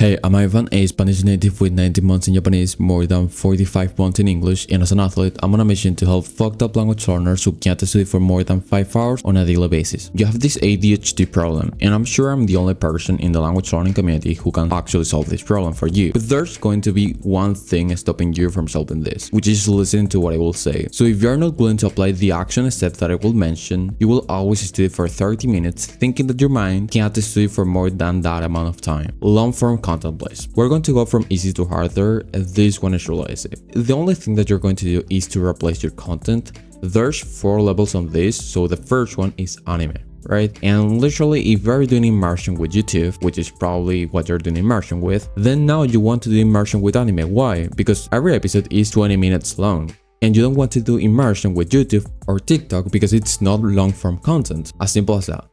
Hey, I'm Ivan, a Spanish native with 19 months in Japanese, more than 45 months in English, and as an athlete, I'm on a mission to help fucked up language learners who can't study for more than 5 hours on a daily basis. You have this ADHD problem, and I'm sure I'm the only person in the language learning community who can actually solve this problem for you. But there's going to be one thing stopping you from solving this, which is listening to what I will say. So if you're not willing to apply the action steps that I will mention, you will always study for 30 minutes thinking that your mind can't study for more than that amount of time. Long-form content plays. We're going to go from easy to harder, and this one is really easy. The only thing that you're going to do is to replace your content. There's 4 levels on this, so the first one is anime, right? And literally, if you're doing immersion with YouTube, which is probably what you're doing immersion with, then now you want to do immersion with anime. Why? Because every episode is 20 minutes long. And you don't want to do immersion with YouTube or TikTok because it's not long-form content. As simple as that.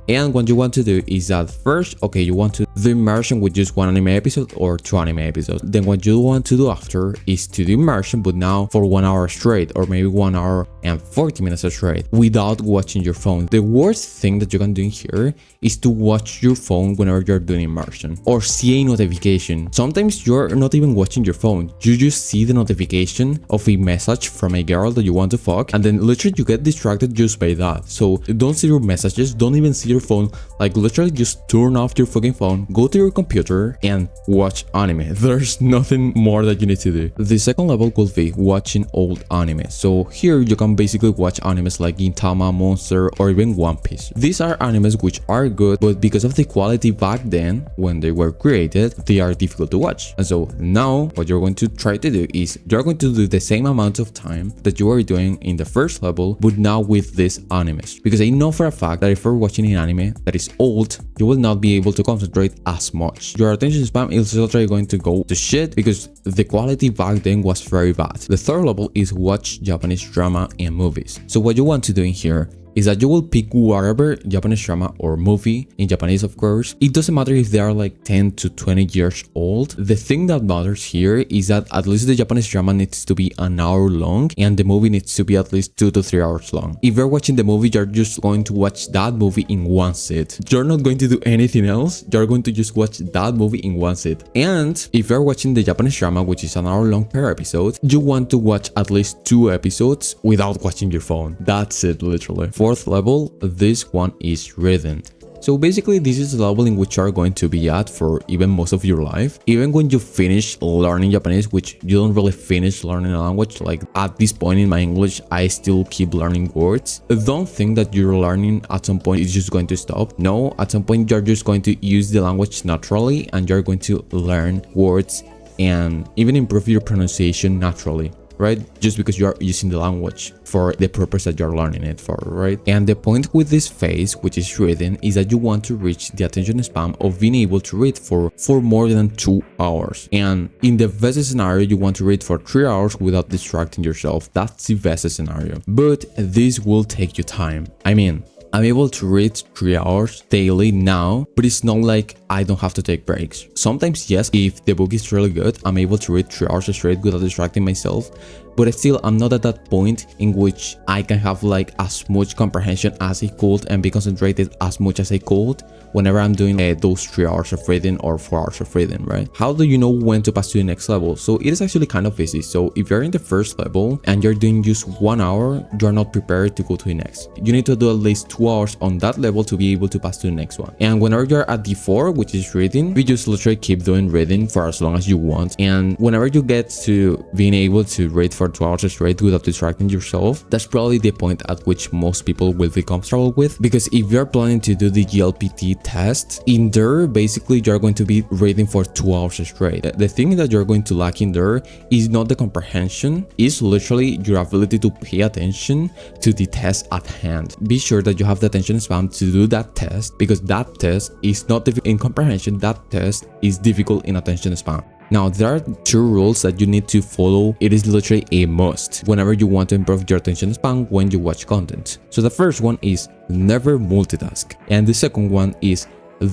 And what you want to do is that first, okay, you want to do immersion with just 1 anime episode or 2 anime episodes. Then what you want to do after is to do immersion, but now for 1 hour straight, or maybe 1 hour and 40 minutes straight without watching your phone. The worst thing that you can do here is to watch your phone whenever you're doing immersion or see a notification. Sometimes you're not even watching your phone. You just see the notification of a message from a girl that you want to fuck, and then literally you get distracted just by that. So don't see your messages, don't even see your phone, like literally just turn off your fucking phone, go to your computer and watch anime. There's nothing more that you need to do. The second level will be watching old anime. So here you can basically watch animes like Gintama, Monster, or even One Piece. These are animes which are good, but because of the quality back then when they were created, they are difficult to watch. And so now what you're going to try to do is you're going to do the same amount of time that you were doing in the first level, but now with these animes. Because I know for a fact that if you're watching an anime that is old, you will not be able to concentrate as much. Your attention span is literally going to go to shit because the quality back then was very bad. The third level is watch Japanese drama and movies. So what you want to do in here is that you will pick whatever Japanese drama or movie, in Japanese of course. It doesn't matter if they are like 10 to 20 years old. The thing that matters here is that at least the Japanese drama needs to be an hour long and the movie needs to be at least 2 to 3 hours long. If you're watching the movie, you're just going to watch that movie in one sit. You're not going to do anything else. You're going to just watch that movie in one sit. And if you're watching the Japanese drama, which is an hour long per episode, you want to watch at least 2 episodes without watching your phone. That's it, literally. Fourth level, this one is reading. So basically this is the level in which you are going to be at for even most of your life. Even when you finish learning Japanese, which you don't really finish learning a language, like at this point in my English, I still keep learning words. Don't think that your learning at some point is just going to stop. No, at some point you're just going to use the language naturally and you're going to learn words and even improve your pronunciation naturally. Right? Just because you are using the language for the purpose that you're learning it for, right? And the point with this phase, which is reading, is that you want to reach the attention span of being able to read for more than 2 hours. And in the best scenario, you want to read for 3 hours without distracting yourself. That's the best scenario. But this will take you time. I mean, I'm able to read 3 hours daily now, but it's not like I don't have to take breaks. Sometimes, yes, if the book is really good, I'm able to read 3 hours straight without distracting myself. But still, I'm not at that point in which I can have like as much comprehension as I could and be concentrated as much as I could whenever I'm doing those 3 hours of reading or 4 hours of reading, right? How do you know when to pass to the next level? So it is actually kind of easy. So if you're in the first level and you're doing just 1 hour, you're not prepared to go to the next. You need to do at least 2 hours on that level to be able to pass to the next one. And whenever you're at the 4, which is reading, we just literally keep doing reading for as long as you want. And whenever you get to being able to read for 2 hours straight without distracting yourself, that's probably the point at which most people will be comfortable with. Because if you're planning to do the GLPT test, in there, basically you're going to be reading for 2 hours straight. The thing that you're going to lack in there is not the comprehension, it's literally your ability to pay attention to the test at hand. Be sure that you have the attention span to do that test, because that test is not difficult in comprehension, that test is difficult in attention span. Now, there are 2 rules that you need to follow. It is literally a must whenever you want to improve your attention span when you watch content. So the first one is never multitask. And the second one is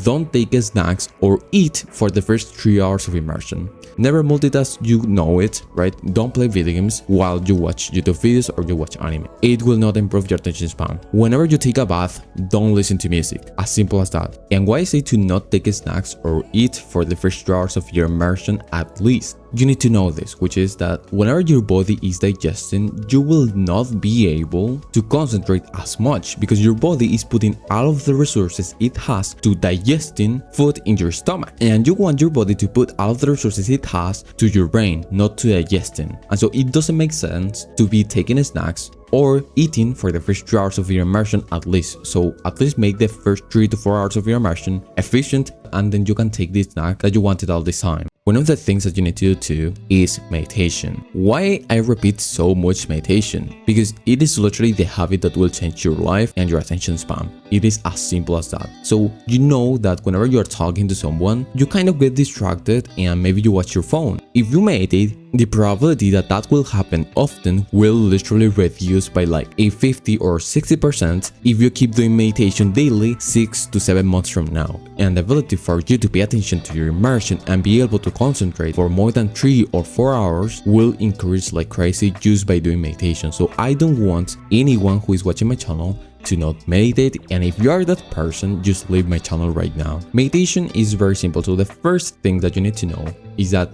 Don't take snacks or eat for the first 3 hours of immersion. Never multitask, you know it, right? Don't play video games while you watch YouTube videos or you watch anime. It will not improve your attention span. Whenever you take a bath, don't listen to music. As simple as that. And why I say to not take snacks or eat for the first 2 hours of your immersion at least? You need to know this, which is that whenever your body is digesting, you will not be able to concentrate as much because your body is putting all of the resources it has to digesting food in your stomach. And you want your body to put all of the resources it has to your brain, not to digesting. And so it doesn't make sense to be taking snacks or eating for the first 2 hours of your immersion at least. So at least make the first 3 to 4 hours of your immersion efficient, and then you can take the snack that you wanted all this time. One of the things that you need to do too is meditation. Why I repeat so much meditation? Because it is literally the habit that will change your life and your attention span. It is as simple as that. So you know that whenever you are talking to someone, you kind of get distracted and maybe you watch your phone. If you meditate, the probability that that will happen often will literally reduce by like a 50 or 60% if you keep doing meditation daily 6 to 7 months from now. And the ability for you to pay attention to your immersion and be able to concentrate for more than 3 or 4 hours will increase like crazy just by doing meditation. So I don't want anyone who is watching my channel to not meditate, and if you are that person, just leave my channel right now. Meditation is very simple. So the first thing that you need to know is that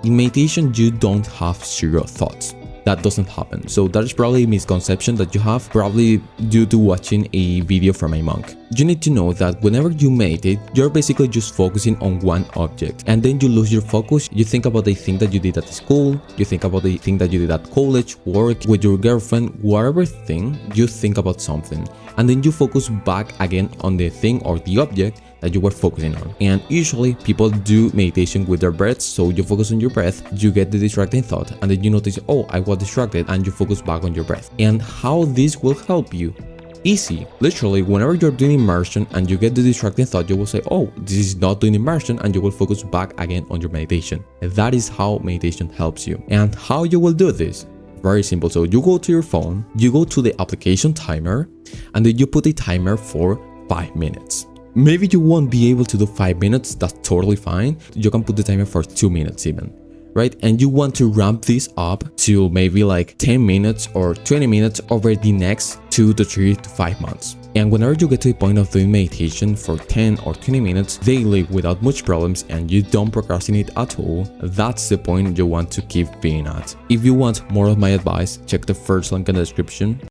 in meditation you don't have zero thoughts. That doesn't happen. So that is probably a misconception that you have, probably due to watching a video from a monk. You need to know that whenever you meditate, you're basically just focusing on one object, and then you lose your focus. You think about the thing that you did at school, you think about the thing that you did at college, work, with your girlfriend, whatever thing, you think about something, and then you focus back again on the thing or the object that you were focusing on. And usually people do meditation with their breaths, so you focus on your breath, you get the distracting thought, and then you notice, oh, I was distracted, and you focus back on your breath. And how this will help you? Easy. Literally, whenever you're doing immersion and you get the distracting thought, you will say, oh, this is not doing immersion, and you will focus back again on your meditation. That is how meditation helps you. And how you will do this? Very simple. So you go to your phone, you go to the application timer, and then you put a timer for 5 minutes. Maybe you won't be able to do 5 minutes, that's totally fine. You can put the timer for 2 minutes even, right? And you want to ramp this up to maybe like 10 minutes or 20 minutes over the next 2 to 3 to 5 months. And whenever you get to the point of doing meditation for 10 or 20 minutes daily without much problems and you don't procrastinate at all, that's the point you want to keep being at. If you want more of my advice, check the first link in the description.